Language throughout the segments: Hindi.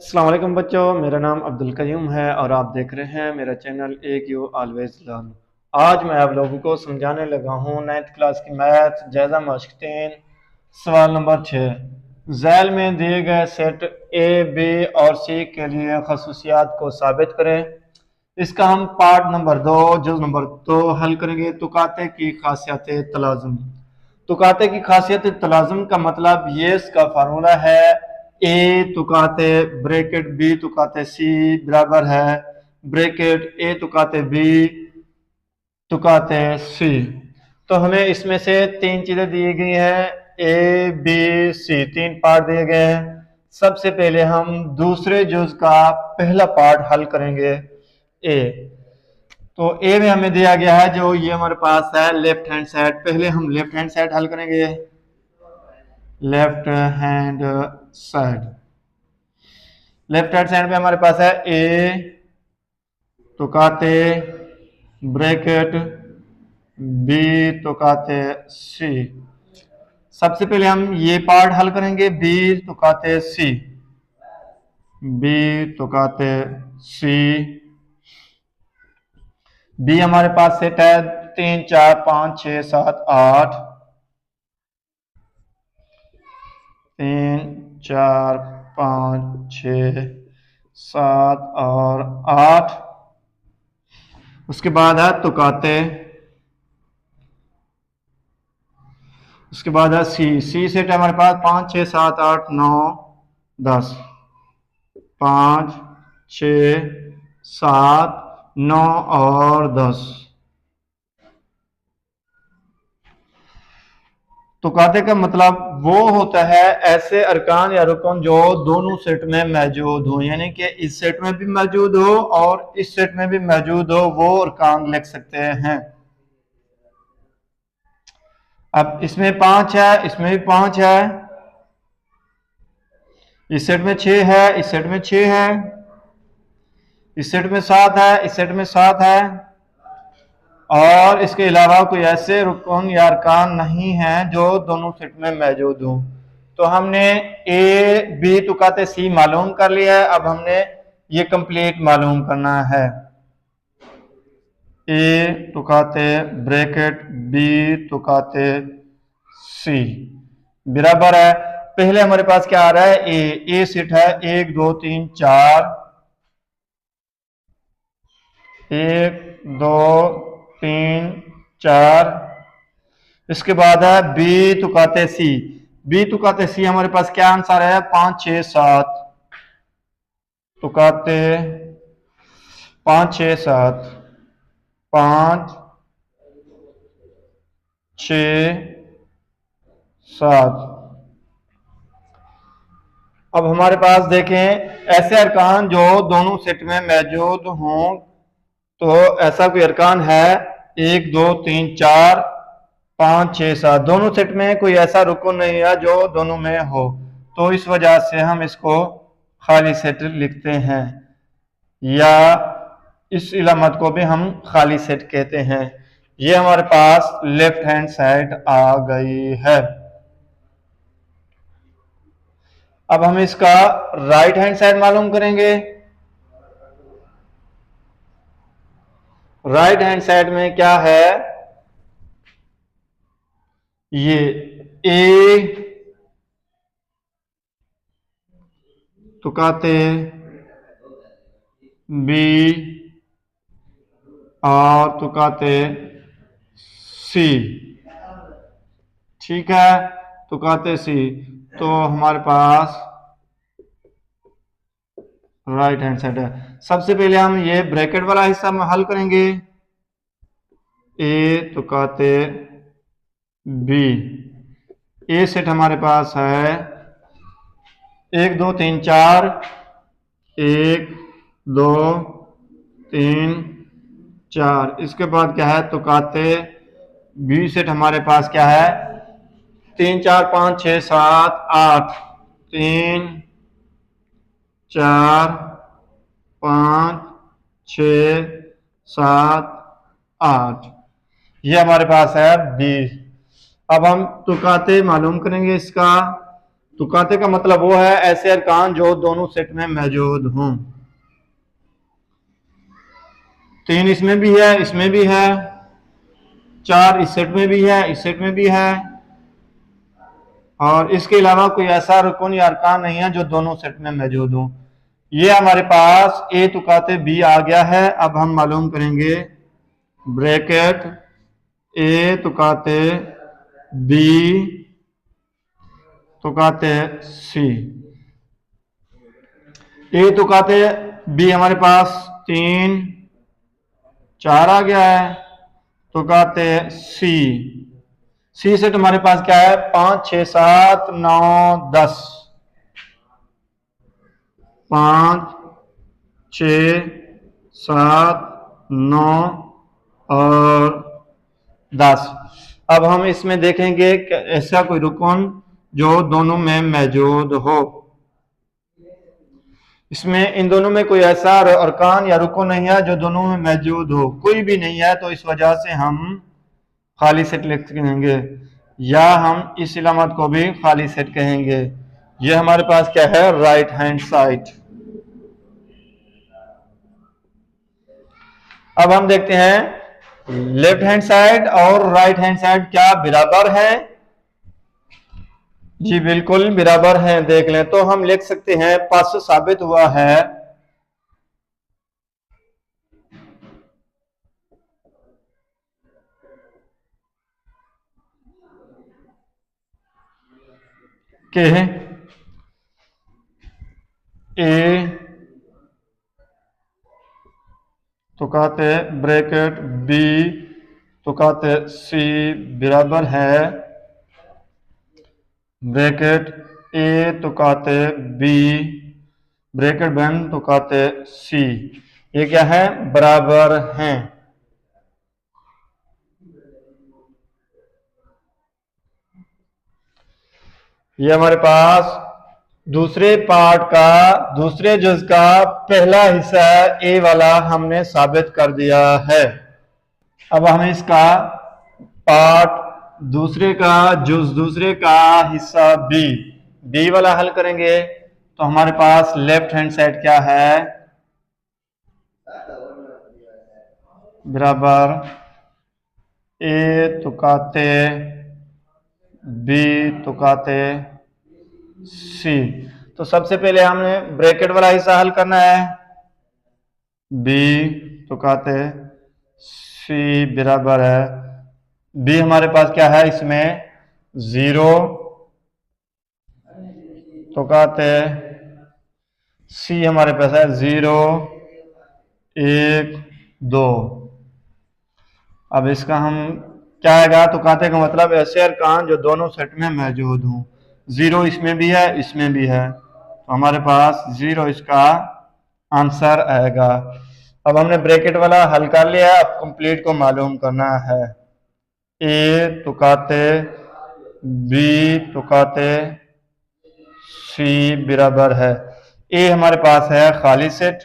अस्सलाम वालेकुम बच्चों, मेरा नाम अब्दुल कयूम है और आप देख रहे हैं मेरा चैनल एक यू ऑलवेज लर्न। आज मैं आप लोगों को समझाने लगा हूँ 9th क्लास की मैथ जायजा मश्क 3 सवाल नंबर 6। झैल में दिए गए सेट ए बी और सी के लिए खसूसियात को साबित करें। इसका हम पार्ट नंबर 2 जुज नंबर 2 हल करेंगे। तुकाते की खासियत तलाजुम। तुकाते की खासियत तलाजुम का मतलब ये इसका फार्मूला है ए तुकाते ब्रैकेट बी तुकाते सी बराबर है ब्रैकेट ए तुकाते बी तुकाते सी। तो हमें इसमें से तीन चीजें दी गई हैं, ए बी सी, तीन पार्ट दिए गए हैं। सबसे पहले हम दूसरे जुज का पहला पार्ट हल करेंगे ए। तो ए में हमें दिया गया है जो ये हमारे पास है लेफ्ट हैंड साइड। पहले हम लेफ्ट हैंड साइड हल करेंगे। Left hand side, left hand side में हमारे पास है ए तुकाते ब्रैकेट बी तुकाते सी। सबसे पहले हम ये पार्ट हल करेंगे बी तुकाते सी, बी तुकाते सी। बी हमारे पास सेट है 3 4 5 6 7 8, 3 4 5 6 7 और 8। उसके बाद है तुकाते, उसके बाद है सी। सी सेट है हमारे पास 5 6 7 8 9 10, 5 6 7 9 और 10। तुकाते का मतलब वो होता है ऐसे अरकान या रुकन जो दोनों सेट में मौजूद हो, यानी कि इस सेट में भी मौजूद हो और इस सेट में भी मौजूद हो, वो अरकान लिख सकते हैं। अब इसमें 5 है, इसमें भी 5 है, इस सेट में 6 है, इस सेट में 6 है, इस सेट में 7 है, इस सेट में 7 है, और इसके अलावा कोई ऐसे रुकन या अरकान नहीं है जो दोनों सेट में मौजूद हो। तो हमने ए बी तुकाते सी मालूम कर लिया है। अब हमने ये कंप्लीट मालूम करना है। ए तुकाते ब्रैकेट बी तुकाते सी बराबर है, पहले हमारे पास क्या आ रहा है ए सेट है 1 2 3 4, 1 2 3 4। इसके बाद है बी तुकाते सी। बी तुकाते सी हमारे पास क्या आंसर है 5 6 7 तुकाते 5 6 7 5 6 7। अब हमारे पास देखें ऐसे अरकान जो दोनों सेट में मौजूद हों, तो ऐसा कोई अरकान है 1 2 3 4 5 6 7, दोनों सेट में कोई ऐसा रुकन नहीं है जो दोनों में हो, तो इस वजह से हम इसको खाली सेट लिखते हैं, या इस इलामत को भी हम खाली सेट कहते हैं। ये हमारे पास लेफ्ट हैंड साइड आ गई है। अब हम इसका राइट हैंड साइड मालूम करेंगे। राइट हैंड साइड में क्या है, ये ए तुकाते बी और तुकाते सी, ठीक है, तुकाते सी। तो हमारे पास राइट हैंड साइड है। सबसे पहले हम ये ब्रैकेट वाला हिस्सा में हल करेंगे। ए तुकाते बी, ए सेट हमारे पास है 1 2 3 4, 1 2 3 4। इसके बाद क्या है तुकाते बी सेट हमारे पास क्या है 3 4 5 6 7 8, 3 4 5 6 7 8। ये हमारे पास है बी। अब हम तुकाते मालूम करेंगे इसका। तुकाते का मतलब वो है ऐसे अरकान जो दोनों सेट में मौजूद हों। 3 इसमें भी है, इसमें भी है, 4 इस सेट में भी है, इस सेट में भी है, और इसके अलावा कोई ऐसा रुकन या अरकान नहीं है जो दोनों सेट में मौजूद हो। ये हमारे पास ए तुकाते बी आ गया है। अब हम मालूम करेंगे ब्रैकेट ए तुकाते बी तुकाते सी। ए तुकाते बी हमारे पास 3 4 आ गया है। तुकाते सी, सी सेट हमारे पास क्या है 5 6 7 9 10, 5 6 7 9 और 10। अब हम इसमें देखेंगे कि ऐसा कोई रुकन जो दोनों में मौजूद हो। इसमें इन दोनों में कोई ऐसा अरकान या रुकन नहीं है जो दोनों में मौजूद हो, कोई भी नहीं है, तो इस वजह से हम खाली सेट लिख कहेंगे, या हम इस इलामत को भी खाली सेट कहेंगे। ये हमारे पास क्या है राइट हैंड साइड। अब हम देखते हैं लेफ्ट हैंड साइड और राइट हैंड साइड क्या बराबर है। जी बिल्कुल बराबर है। देख लें तो हम लिख सकते हैं पास साबित हुआ है कि ए तुकाते ब्रैकेट बी तुकाते सी बराबर है ब्रैकेट ए तुकाते बी ब्रैकेट बंद तुकाते सी। ये क्या है बराबर हैं। ये हमारे पास दूसरे पार्ट का दूसरे जुज का पहला हिस्सा ए वाला हमने साबित कर दिया है। अब हम इसका पार्ट दूसरे का जुज दूसरे का हिस्सा बी बी वाला हल करेंगे तो हमारे पास लेफ्ट हैंड साइड क्या है बराबर ए तुकाते बी तुकाते सी। तो सबसे पहले हमने ब्रैकेट वाला हिस्सा हल करना है, बी तुकाते सी बराबर है बी हमारे पास क्या है इसमें 0 तुकाते सी हमारे पास है 0 1 2। अब इसका हम क्या आएगा तुकाते का मतलब ऐसे अरकान जो दोनों सेट में मौजूद हों। 0 इसमें भी है इसमें भी है तो हमारे पास 0 इसका आंसर आएगा। अब हमने ब्रैकेट वाला हल कर लिया, अब कंप्लीट को मालूम करना है। ए तुकाते बी तुकाते सी बराबर है ए हमारे पास है खाली सेट,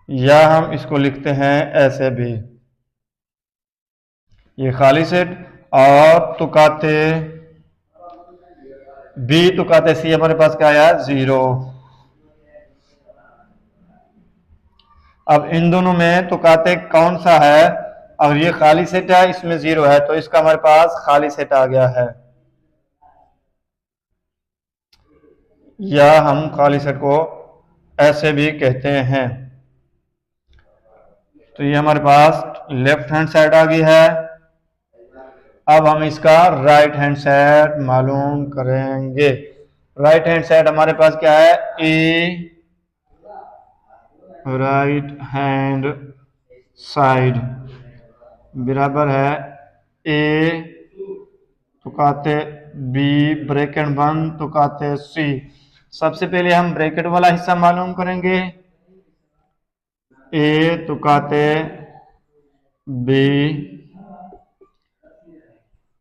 या हम इसको लिखते हैं ऐसे भी ये खाली सेट, और तुकाते बी तुकाते सी हमारे पास क्या आया 0। अब इन दोनों में तुकाते कौन सा है, और ये खाली सेट है इसमें 0 है तो इसका हमारे पास खाली सेट आ गया है, या हम खाली सेट को ऐसे भी कहते हैं। तो ये हमारे पास लेफ्ट हैंड साइड आ गई है। अब हम इसका राइट हैंड साइड मालूम करेंगे। राइट हैंड साइड हमारे पास क्या है ए राइट हैंड साइड बराबर है ए तुकाते बी ब्रैकेट बंद तुकाते सी। सबसे पहले हम ब्रैकेट वाला हिस्सा मालूम करेंगे, ए तुकाते बी।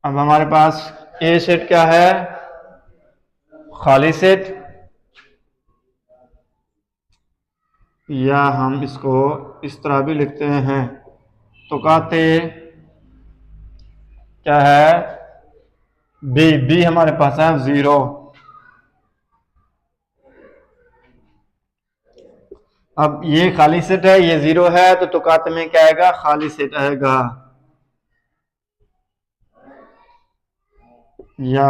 अब हमारे पास ए सेट क्या है खाली सेट, या हम इसको इस तरह भी लिखते हैं तुकाते क्या है बी बी हमारे पास है 0। अब ये खाली सेट है, ये 0 है, तो तुकाते में क्या आएगा? खाली सेट आएगा। या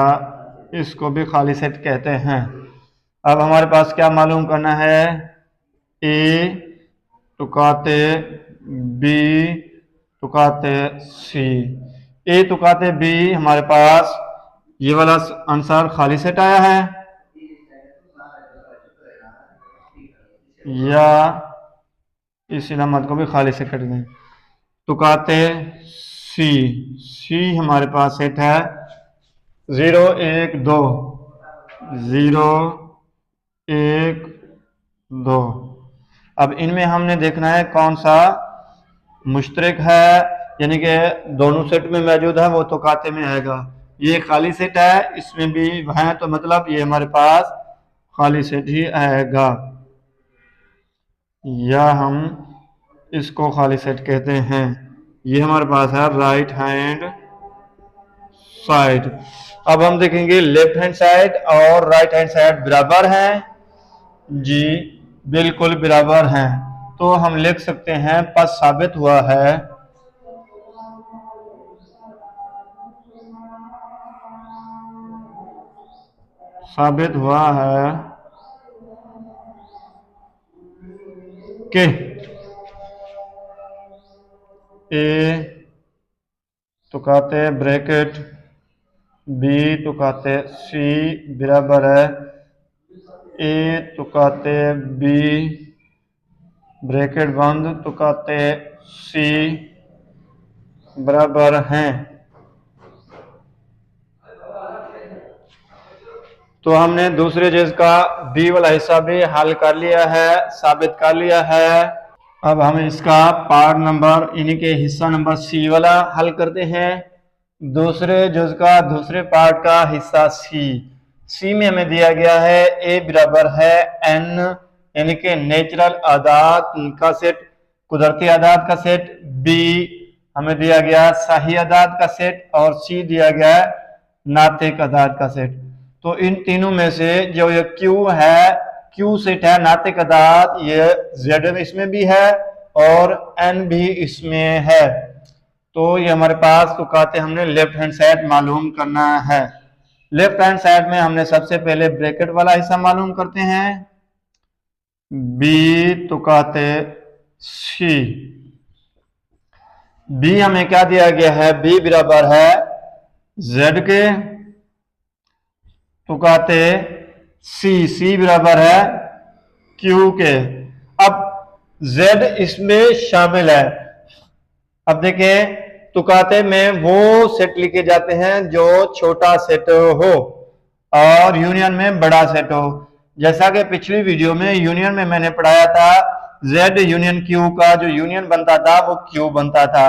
इसको भी खाली सेट कहते हैं। अब हमारे पास क्या मालूम करना है? ए तुकाते बी तुकाते सी। ए तुकाते बी हमारे पास ये वाला आंसर खाली सेट आया है, या इस इलामत को भी खाली सेट कर दें। तुकाते सी, सी हमारे पास सेट है 0 1 2, 0 1 2। अब इनमें हमने देखना है कौन सा मुश्तरक है, यानी कि दोनों सेट में मौजूद है, वो तुकाते में आएगा। ये खाली सेट है, इसमें भी है, तो मतलब ये हमारे पास खाली सेट ही आएगा, या हम इसको खाली सेट कहते हैं। ये हमारे पास है राइट हैंड साइड। अब हम देखेंगे लेफ्ट हैंड साइड और राइट हैंड साइड बराबर हैं जी, बिल्कुल बराबर हैं। तो हम लिख सकते हैं पद साबित हुआ है कि ए तुकाते ब्रैकेट बी तुकाते सी बराबर है ए तुकाते बी ब्रैकेट बंद तुकाते सी बराबर हैं। तो हमने दूसरे चीज का बी वाला हिस्सा भी हल कर लिया है, साबित कर लिया है। अब हम इसका पार्ट नंबर यानी कि हिस्सा नंबर सी वाला हल करते हैं। दूसरे जुज का दूसरे पार्ट का हिस्सा सी। सी में हमें दिया गया है ए बराबर है एन, यानी कि नेचुरल आदात का सेट, कुदरती आदात का सेट। बी हमें दिया गया सही आदात का सेट, और सी दिया गया है नातिक आदात का सेट। तो इन तीनों में से जो ये क्यू है, क्यू सेट है नातिक अदाद, ये जेड इसमें भी है और एन भी इसमें है। तो ये हमारे पास तुकाते हमने लेफ्ट हैंड साइड मालूम करना है। लेफ्ट हैंड साइड में हमने सबसे पहले ब्रैकेट वाला हिस्सा मालूम करते हैं, बी तुकाते सी। बी हमें क्या दिया गया है? बी बराबर है जेड के तुकाते सी, सी बराबर है क्यू के। अब जेड इसमें शामिल है। अब देखें तुकाते में वो सेट लिखे जाते हैं जो छोटा सेट हो और यूनियन में बड़ा सेट हो। जैसा कि पिछली वीडियो में यूनियन में मैंने पढ़ाया था, जेड यूनियन क्यू का जो यूनियन बनता था वो क्यू बनता था।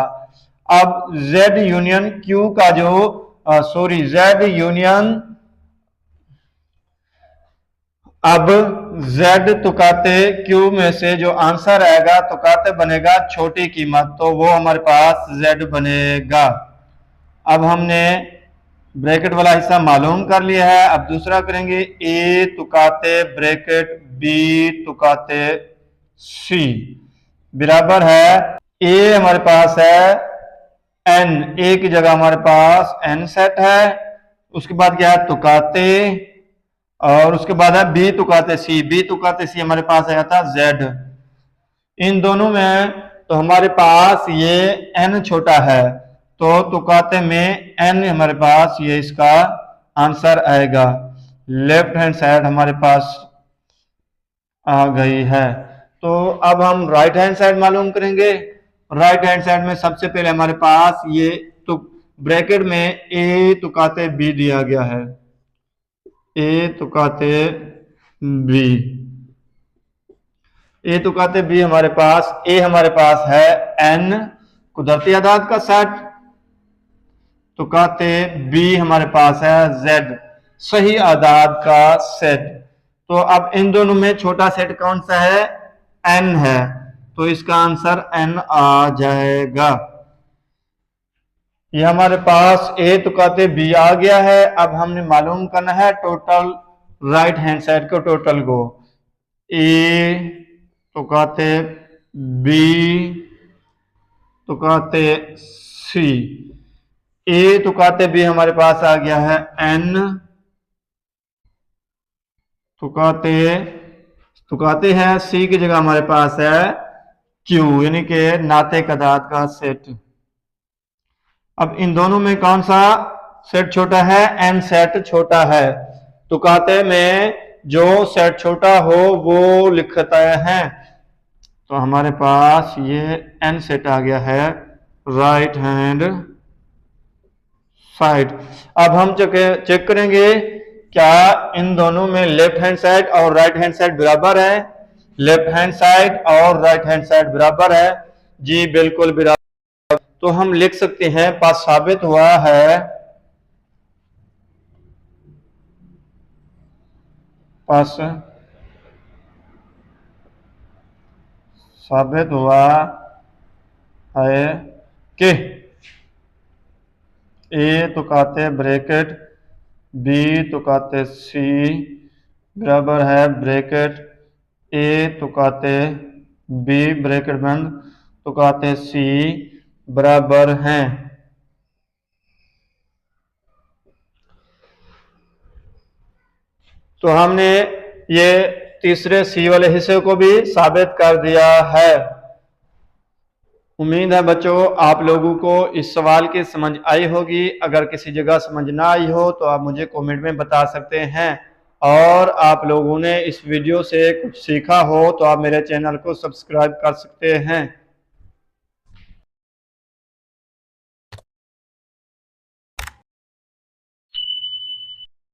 अब जेड यूनियन क्यू का जो जेड यूनियन, अब z तुकाते q में से जो आंसर आएगा तुकाते बनेगा छोटी कीमत, तो वो हमारे पास z बनेगा। अब हमने ब्रैकेट वाला हिस्सा मालूम कर लिया है। अब दूसरा करेंगे a तुकाते ब्रैकेट b तुकाते c बराबर है a हमारे पास है n, a की जगह हमारे पास n सेट है। उसके बाद क्या है? तुकाते, और उसके बाद है बी तुकाते सी। बी तुकाते सी हमारे पास आया था जेड। इन दोनों में तो हमारे पास ये एन छोटा है, तो तुकाते में एन हमारे पास ये इसका आंसर आएगा। लेफ्ट हैंड साइड हमारे पास आ गई है। तो अब हम राइट हैंड साइड मालूम करेंगे। राइट हैंड साइड में सबसे पहले हमारे पास ये तो ब्रैकेट में ए तुकाते बी दिया गया है, ए तुकाते बी। ए तुकाते बी हमारे पास, ए हमारे पास है एन कुदरती आदाद का सेट, तुकाते बी हमारे पास है जेड सही आदाद का सेट। तो अब इन दोनों में छोटा सेट कौन सा है? एन है, तो इसका आंसर एन आ जाएगा। ये हमारे पास ए तुकाते बी आ गया है। अब हमने मालूम करना है टोटल राइट हैंड साइड को, टोटल को। ए तुकाते बी तुकाते सी। ए तुकाते बी हमारे पास आ गया है एन तुकाते तुकाते है, सी की जगह हमारे पास है क्यू, यानी कि नाते कदात का सेट। अब इन दोनों में कौन सा सेट छोटा है? एन सेट छोटा है। तुकाते में जो सेट छोटा हो वो लिखता है। तो हमारे पास ये एन सेट आ गया है राइट हैंड साइड। अब हम चेक करेंगे क्या इन दोनों में लेफ्ट हैंड साइड और राइट हैंड साइड बराबर है। लेफ्ट हैंड साइड और राइट हैंड साइड बराबर है जी, बिल्कुल बराबर। तो हम लिख सकते हैं पास साबित हुआ है, पास साबित हुआ है कि ए तुकाते ब्रैकेट बी तुकाते सी बराबर है ब्रैकेट ए तुकाते बी ब्रैकेट बंद तुकाते सी बराबर हैं। तो हमने ये तीसरे सी वाले हिस्से को भी साबित कर दिया है। उम्मीद है बच्चों आप लोगों को इस सवाल की समझ आई होगी। अगर किसी जगह समझ ना आई हो तो आप मुझे कमेंट में बता सकते हैं, और आप लोगों ने इस वीडियो से कुछ सीखा हो तो आप मेरे चैनल को सब्सक्राइब कर सकते हैं।